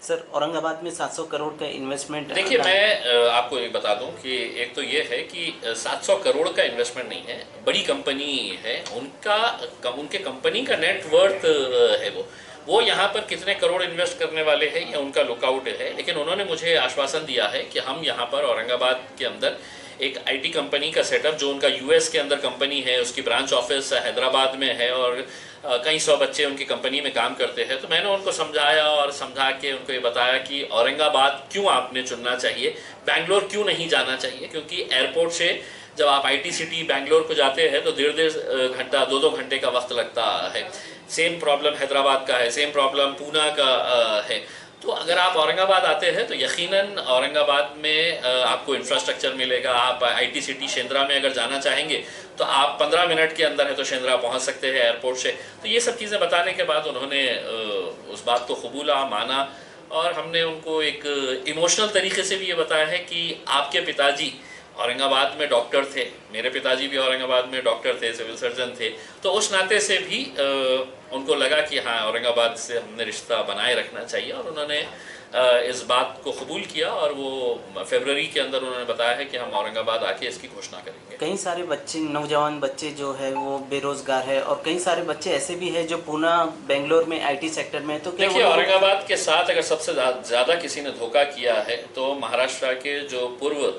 Sir, Aurangabad में 700 करोड़ का investment देखिए, मैं आपको एक बता दूं कि एक तो ये है कि 700 करोड़ का इन्वेस्टमेंट नहीं है, बड़ी कंपनी है, उनके कंपनी का नेट वर्थ है वो यहाँ पर कितने करोड़ इन्वेस्ट करने वाले हैं ये उनका लुकआउट है। लेकिन उन्होंने मुझे आश्वासन दिया है कि हम यहाँ पर औरंगाबाद के अंदर एक आईटी कंपनी का सेटअप, जो उनका यूएस के अंदर कंपनी है, उसकी ब्रांच ऑफिस हैदराबाद में है और कई सौ बच्चे उनकी कंपनी में काम करते हैं। तो मैंने उनको समझाया और समझा के उनको ये बताया कि औरंगाबाद क्यों आपने चुनना चाहिए, बैंगलोर क्यों नहीं जाना चाहिए, क्योंकि एयरपोर्ट से जब आप आईटी सिटी बैंगलोर को जाते हैं तो 1.5 घंटा 2-2 घंटे का वक्त लगता है। सेम प्रॉब्लम हैदराबाद का है, सेम प्रॉब्लम पूना का है। तो अगर आप औरंगाबाद आते हैं तो यकीनन औरंगाबाद में आपको इंफ्रास्ट्रक्चर मिलेगा। आप आईटी सिटी शेंद्रा में अगर जाना चाहेंगे तो आप 15 मिनट के अंदर है तो शेंद्रा पहुंच सकते हैं एयरपोर्ट से। तो ये सब चीज़ें बताने के बाद उन्होंने उस बात को कबूला, माना और हमने उनको एक इमोशनल तरीके से भी ये बताया है कि आपके पिताजी औरंगाबाद में डॉक्टर थे, मेरे पिताजी भी औरंगाबाद में डॉक्टर थे, सिविल सर्जन थे। तो उस नाते से भी उनको लगा कि हाँ, औरंगाबाद से हमने रिश्ता बनाए रखना चाहिए और उन्होंने इस बात को कबूल किया और वो फरवरी के अंदर उन्होंने बताया है कि हम औरंगाबाद आके इसकी घोषणा करेंगे। कई सारे बच्चे, नौजवान बच्चे जो है वो बेरोजगार है और कई सारे बच्चे ऐसे भी हैं जो पूना, बेंगलोर में आईटी सेक्टर में है। तो क्या देखिए, औरंगाबाद के साथ अगर सबसे ज़्यादा किसी ने धोखा किया है तो महाराष्ट्र के जो पूर्व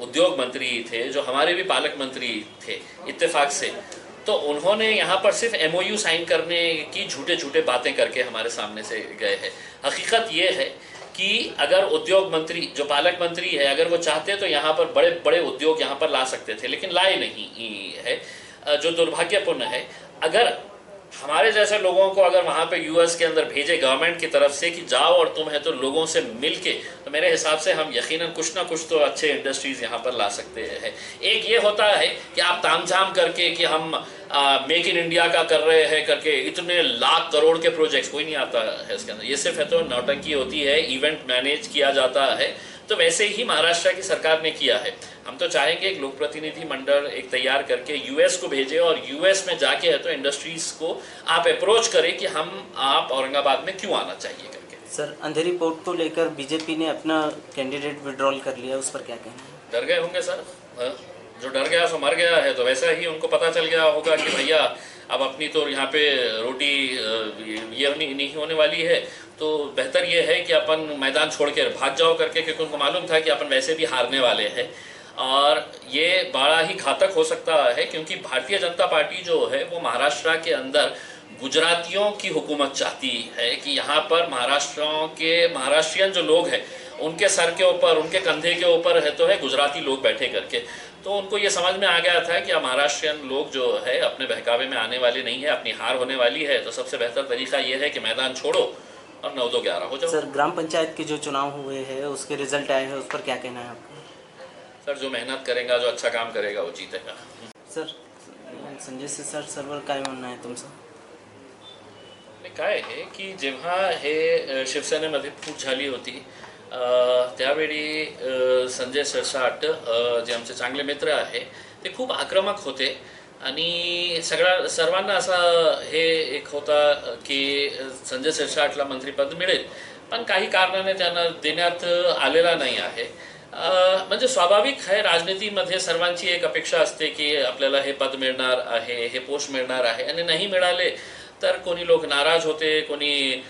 उद्योग मंत्री थे, जो हमारे भी पालक मंत्री थे इत्तेफाक से, तो उन्होंने यहाँ पर सिर्फ एमओयू साइन करने की झूठे झूठे बातें करके हमारे सामने से गए हैं। हकीकत ये है कि अगर उद्योग मंत्री, जो पालक मंत्री है, अगर वो चाहते तो यहाँ पर बड़े बड़े उद्योग यहाँ पर ला सकते थे, लेकिन लाए नहीं है, जो दुर्भाग्यपूर्ण है। अगर हमारे जैसे लोगों को अगर वहाँ पे यूएस के अंदर भेजे गवर्नमेंट की तरफ से कि जाओ और तुम है तो लोगों से मिल के, तो मेरे हिसाब से हम यकीनन कुछ ना कुछ तो अच्छे इंडस्ट्रीज़ यहाँ पर ला सकते हैं। एक ये होता है कि आप तामझाम करके कि हम मेक इन इंडिया का कर रहे हैं करके इतने लाख करोड़ के प्रोजेक्ट्स, कोई नहीं आता है इसके अंदर। ये सिर्फ है तो नौटंकी होती है, इवेंट मैनेज किया जाता है। तो वैसे ही महाराष्ट्र की सरकार ने किया है। हम तो चाहेंगे एक लोक प्रतिनिधि मंडल एक तैयार करके यूएस को भेजे और यूएस में जाके है तो इंडस्ट्रीज को आप अप्रोच करें कि आप औरंगाबाद में क्यों आना चाहिए करके। सर, अंधेरी पोर्ट को लेकर बीजेपी ने अपना कैंडिडेट विड्रॉल कर लिया, उस पर क्या कहना है? डर गए होंगे सर, जो डर गया सो मर गया है। तो वैसा ही उनको पता चल गया होगा कि भैया अब अपनी तो यहाँ पे रोटी ये नहीं होने वाली है, तो बेहतर ये है कि अपन मैदान छोड़ के भाग जाओ करके, क्योंकि उनको मालूम था कि अपन वैसे भी हारने वाले हैं और ये बड़ा ही घातक हो सकता है। क्योंकि भारतीय जनता पार्टी जो है वो महाराष्ट्र के अंदर गुजरातियों की हुकूमत चाहती है कि यहाँ पर महाराष्ट्रियन जो लोग हैं उनके सर के ऊपर, उनके कंधे के ऊपर है तो है गुजराती लोग बैठे करके। तो उनको ये समझ में आ गया था कि महाराष्ट्रियन लोग जो है अपने बहकावे में आने वाले नहीं है, अपनी हार होने वाली है। तो सबसे बेहतर तरीका ये है कि मैदान छोड़ो और 9-2-11 हो जाओ। सर, ग्राम पंचायत के जो चुनाव हुए हैं उसके रिजल्ट आए हैं, उस पर क्या कहना है आपका? सर, जो मेहनत करेगा, जो अच्छा काम करेगा वो जीतेगा। सर, संजय सिरसाट सर्वर काय म्हणणं आहे तुमचं? काय आहे की जेव्हा हे शिवसेनेमध्ये फूट झाली होती त्यावेळी संजय सिरसाट जे आमचे चांगले मित्र आहे ते खूप आक्रमक होते आणि सर्वांना असा हे एक होता की संजय सिरसाटला मंत्रिपद मिळेल, पण काही कारणाने त्यांना देण्यात आलेला नाही आहे। म्हणजे स्वाभाविक आहे, राजनीतीमध्ये सर्वांची एक अपेक्षा असते की आपल्याला हे पद मिळणार आहे, हे पोस्ट मिळणार आहे आणि नाही मिळाले तर कोणी लोक नाराज होते, कोणी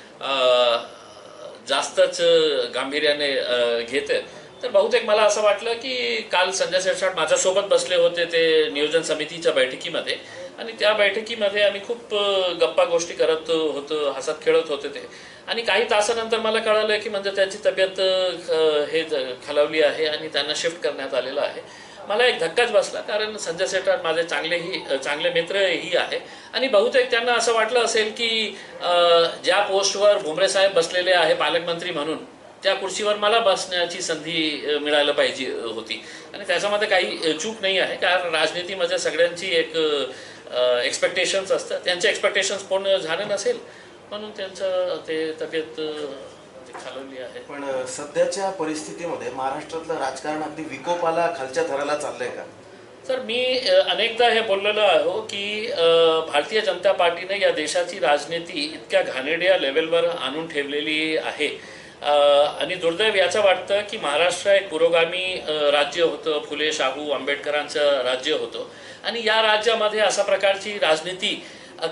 जास्तच गांभीर्याने घेते। तर बहुतेक मला असं वाटलं की काल संजय सिरसाट माझ्यासोबत बसले होते ते नियोजन समितीच्या बैठकीमध्ये आणि त्या बैठकीमध्ये आम्ही खूप गप्पा गोष्टी करत होतो, हसत खेळत होते ते। आणि काही तासानंतर मला कळालं की म्हणजे त्याची तब्येत खालावली आहे आणि त्यांना शिफ्ट करण्यात आलेलं आहे। मला एक धक्काच बसला, कारण संजय सिरसाट माझे चांगले मित्रही आहे आणि बहुतेक त्यांना असं वाटलं असेल की ज्या पोस्टवर भुमरे साहेब बसलेले आहे पालकमंत्री म्हणून, त्या कुर्सीवर मला बसण्याची संधी मिळायला पाहिजे होती आणि त्याच्यामध्ये काही चूक नाही आहे। कारण राजनीतीमध्ये सगळ्यांची एक एक्सपेक्टेशन्स असतात, त्यांचे एक्सपेक्टेशन्स पूर्ण झाले नसेल म्हणून त्यांचं ते तब्येत खालवली आहे। पण सध्याच्या परिस्थितीमध्ये महाराष्ट्रातलं राजकारण अगदी विकोपाला, खालच्या थराला चाललंय का? तर मी अनेकदा हे बोललेलो आहे की भारतीय जनता पार्टीने या देशाची राजनीती इतक्या घाणेरड्या लेवलवर आणून ठेवलेली आहे आणि दुर्दैव याचं वाटतं की महाराष्ट्र एक पुरोगामी राज्य होतं, फुले शाहू आंबेडकरांचं राज्य होतं आणि या राज्यामध्ये अशा प्रकारची राजनीती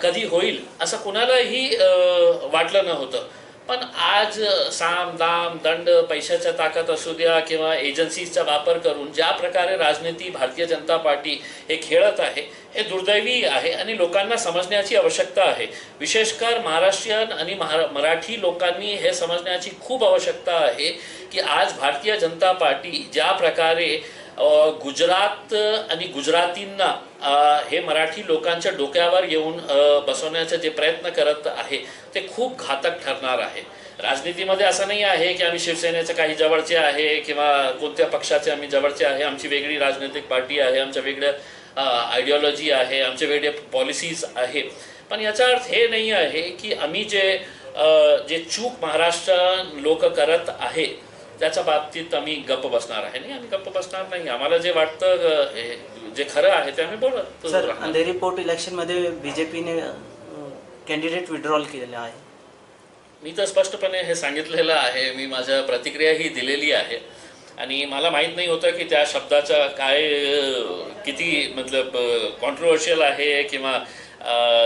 कधी होईल असं कुणालाही वाटलं नव्हतं. पण आज साम दाम दंड पैशाच्या ताकद असू द्या किंवा एजन्सीजचा वापर करून ज्या प्रकारे राजनीती भारतीय जनता पार्टी हे खेळत आहे हे दुर्दैवी आहे आणि लोकांना समजण्याची आवश्यकता आहे. विशेषकर महाराष्ट्रीयन आणि मराठी लोकांनी हे समजण्याची खूप आवश्यकता आहे की आज भारतीय जनता पार्टी ज्या प्रकारे गुजरात आणि गुजरातींना हे मराठी लोकांच्या डोक्यावर येऊन बसवण्याचे जे प्रयत्न करत आहे ते खूप घातक ठरणार आहे. राजनीतीमध्ये असं नाही आहे की आम्ही शिवसेनेचे काही जवळचे आहे किंवा कोणत्या पक्षाचे आम्ही जवळचे आहे, आमची वेगळी राजनैतिक पार्टी आहे, आमच्या वेगळं आयडिओलॉजी आहे, आमचे वेगळे पॉलिसीज आहे. पण याचा अर्थ हे नाही आहे की आम्ही जे चूक महाराष्ट्र लोक करत आहे त्याच्या बाबतीत आम्ही गप्प बसणार आहे. नाही, आम्ही गप्प बसणार नाही. आम्हाला जे वाटतं जे खरं आहे ते आम्ही बोलत. सर, अंधेरी पोर्ट इलेक्शनमध्ये बीजेपीने कॅन्डिडेट विड्रॉल केलेला आहे. मी तर स्पष्टपणे हे सांगितलेलं आहे, मी माझ्या प्रतिक्रियाही दिलेली आहे आणि मला माहीत नाही होतं की त्या शब्दाचा काय किती मतलब कॉन्ट्रोवर्शियल आहे किंवा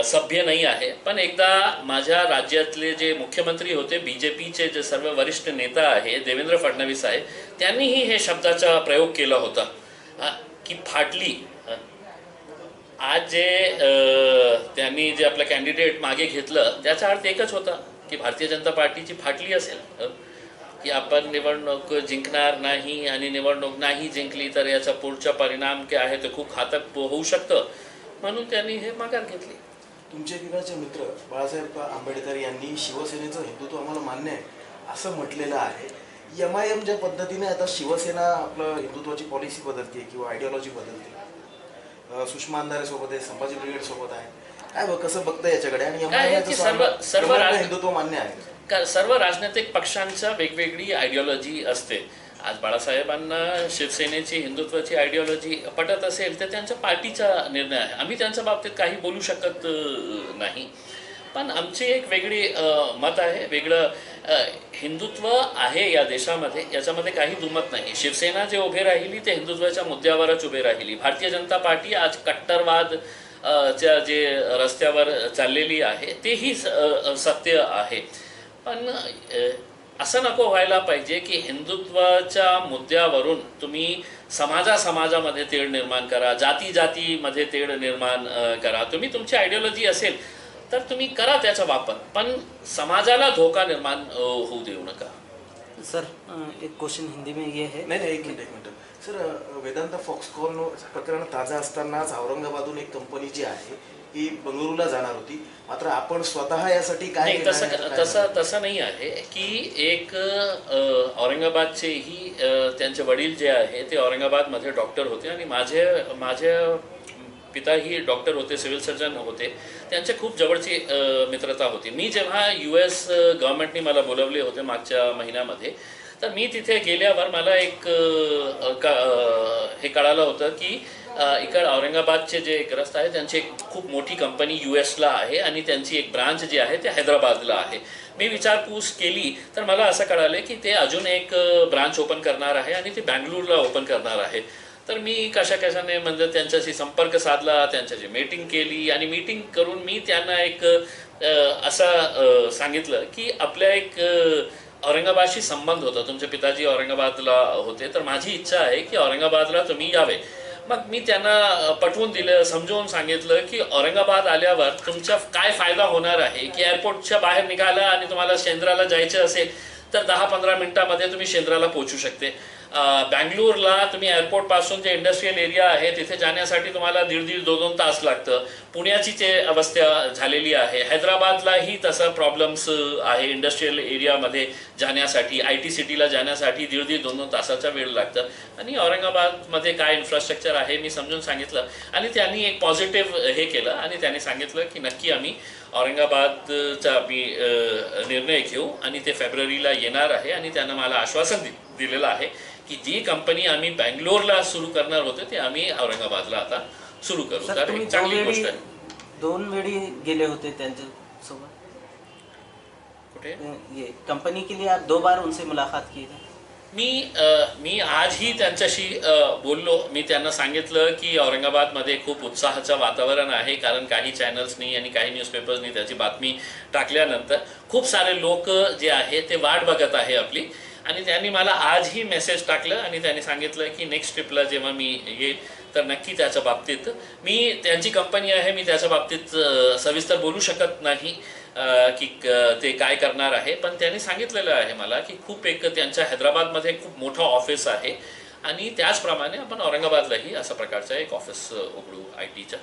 सभ्य नाही आहे. पण एकदा माझ्या राज्यातले जे मुख्यमंत्री होते, BJPचे जे सर्व वरिष्ठ नेता आहे देवेंद्र फडणवीस आहे, त्यांनीही हे शब्दाचा प्रयोग केला होता की फाटली. आज जे त्यांनी जे आपलं कॅन्डिडेट मागे घेतलं त्याचा अर्थ एकच होता की भारतीय जनता पार्टीची फाटली असेल की आपण निवडणूक जिंकणार नाही आणि निवडणूक नाही जिंकली तर याचा पुढचा परिणाम काय आहे ते खूप घातक होऊ शकतं, म्हणून त्यांनी हे माघार घेतली. तुमचे विकासचे मित्र बाळासाहेब आंबेडकर यांनी शिवसेनेचं हिंदुत्व आम्हाला मान्य आहे असं म्हटलेलं आहे. MIM ज्या पद्धतीने आता शिवसेना आपलं हिंदुत्वाची पॉलिसी बदलते किंवा आयडिओलॉजी बदलते, सुषमा अंधारे सोबत आहे, संभाजी ब्रिगेड सोबत आहे, काय कसं बघतं याच्याकडे? आणि हिंदुत्व मान्य आहे. सर्व राजनैतिक पक्षांच्या वेगवेगळी आयडिओलॉजी असते. आज बाळासाहेबांना शिवसेनेची हिंदुत्वाची आयडिओलॉजी पटत असेल तर त्यांच्या पार्टीचा निर्णय आहे, आम्ही त्यांच्या बाबतीत काही बोलू शकत नाही. पण आमची एक वेगळी मत आहे, वेगळं हिंदुत्व आहे या देशामध्ये, याच्यामध्ये काही दुमत नाही. शिवसेना जे उभे राहिली ते हिंदुत्वाच्या मुद्द्यावरच उभे राहिली. भारतीय जनता पार्टी आज कट्टरवाद च्या जे रस्त्यावर चाललेली आहे तेही सत्य आहे. पण असं नको व्हायला पाहिजे की हिंदुत्वाच्या मुद्द्यावरून तुम्ही समाजामध्ये तेढ निर्माण करा, जातीमध्ये तेढ निर्माण करा. तुम्ही तुमची आयडिओलॉजी असेल तर तुम्ही करा त्याचा वापर, पण समाजाला धोका निर्माण होऊ देऊ नका. सर, एक क्वेश्चन हिंदी में ये है. नाही, एक मिनिट सर, वेदांता फॉक्सकॉर्न प्रकरण ताजा असतानाच औरंगाबादहून एक कंपनी जी आहे ही बंगळुरूला जाणार होती, मात्र आपण स्वतः यासाठी काय? तसं नाही आहे की एक औरंगाबादचेही त्यांचे वडील जे आहे ते औरंगाबादमध्ये डॉक्टर होते आणि माझे पिताही डॉक्टर होते, सिव्हिल सर्जन होते, त्यांचे खूप जवळची मित्रता होती. मी जेव्हा US गव्हर्नमेंटने मला बोलवले होते मागच्या महिन्यामध्ये, तर मी तिथे गेल्यावर मला एक हे कळालं होतं की इकडं औरंगाबादचे जे ग्रस्त आहे त्यांची एक खूप मोठी कंपनी USला आहे आणि त्यांची एक ब्रांच जी आहे ते हैदराबादला आहे. मी विचारपूस केली तर मला असं कळालं की ते अजून एक ब्रांच ओपन करणार आहे आणि ते बँगलोरला ओपन करणार आहे. तर मी कशाने म्हणजे त्यांच्याशी संपर्क साधला, त्यांच्याशी मीटिंग केली आणि मीटिंग करून मी त्यांना एक असं सांगितलं की आपल्या एक औरंगाबादशी संबंध होता, तुमचे पिताजी औरंगाबादला होते, तर माझी इच्छा आहे की औरंगाबादला तुम्ही यावे. मग मी त्यांना पटवून दिलं, समजावून सांगितलं की औरंगाबाद आल्यावर तुमचा काय फायदा होणार आहे की एअरपोर्टच्या बाहेर निघाला आणि तुम्हाला शेंद्राला जायचं असेल तर 10-15 मिनिटामध्ये तुम्ही शेंद्राला पोहोचू शकते. बँगलोरला तुम्ही एअरपोर्टपासून जे इंडस्ट्रियल एरिया आहे तिथे जाण्यासाठी तुम्हाला 1.5-2 तास लागतं. पुण्याची ते अवस्था झालेली आहे. हैदराबादलाही तसा प्रॉब्लेम्स आहे, इंडस्ट्रियल एरियामध्ये जाण्यासाठी, IT सिटीला जाण्यासाठी 1.5-2 तासाचा वेळ लागतं. आणि औरंगाबादमध्ये काय इन्फ्रास्ट्रक्चर आहे मी समजून सांगितलं आणि त्यांनी एक पॉझिटिव्ह हे केलं आणि त्यांनी सांगितलं की नक्की आम्ही औरंगाबादचा आम्ही निर्णय घेऊ आणि ते फेब्रुवारीला येणार आहे आणि त्यांना मला आश्वासन दिलेलं आहे की जी कंपनी आम्ही बँगलोरला सुरू करणार होतो ते आम्ही औरंगाबादला आता सुरू करू. सर, तर तुम्ही एक चांगली गोष्ट आहे. 2 वेळी गेले होते त्यांच्यासोबत. कुठे ये कंपनी के लिए आप 2 बार उनसे मुलाकात की है. मी आजही त्यांच्याशी बोललो. मी त्यांना सांगितलं की औरंगाबादमध्ये खूप उत्साहाचं वातावरण आहे, कारण काही चॅनल्सनी आणि काही न्यूजपेपर्सनी त्याची बातमी टाकल्यानंतर खूप सारे लोक जे आहे ते वाट बघत आहे आपली. आणि त्यांनी मला आजही मेसेज टाकलं आणि त्यांनी सांगितलं की नेक्स्ट ट्रिपला जेव्हा मी येईल तर नक्की त्याच्या बाबतीत मी, त्यांची कंपनी आहे, मी त्याच्या बाबतीत सविस्तर बोलू शकत नाही की ते काय करणार आहे. पण त्यांनी सांगितलेलं आहे मला की खूप एक त्यांच्या हैदराबादमध्ये खूप मोठं ऑफिस आहे आणि त्याचप्रमाणे आपण औरंगाबादलाही अशा प्रकारचं एक ऑफिस उघडू IT च्या.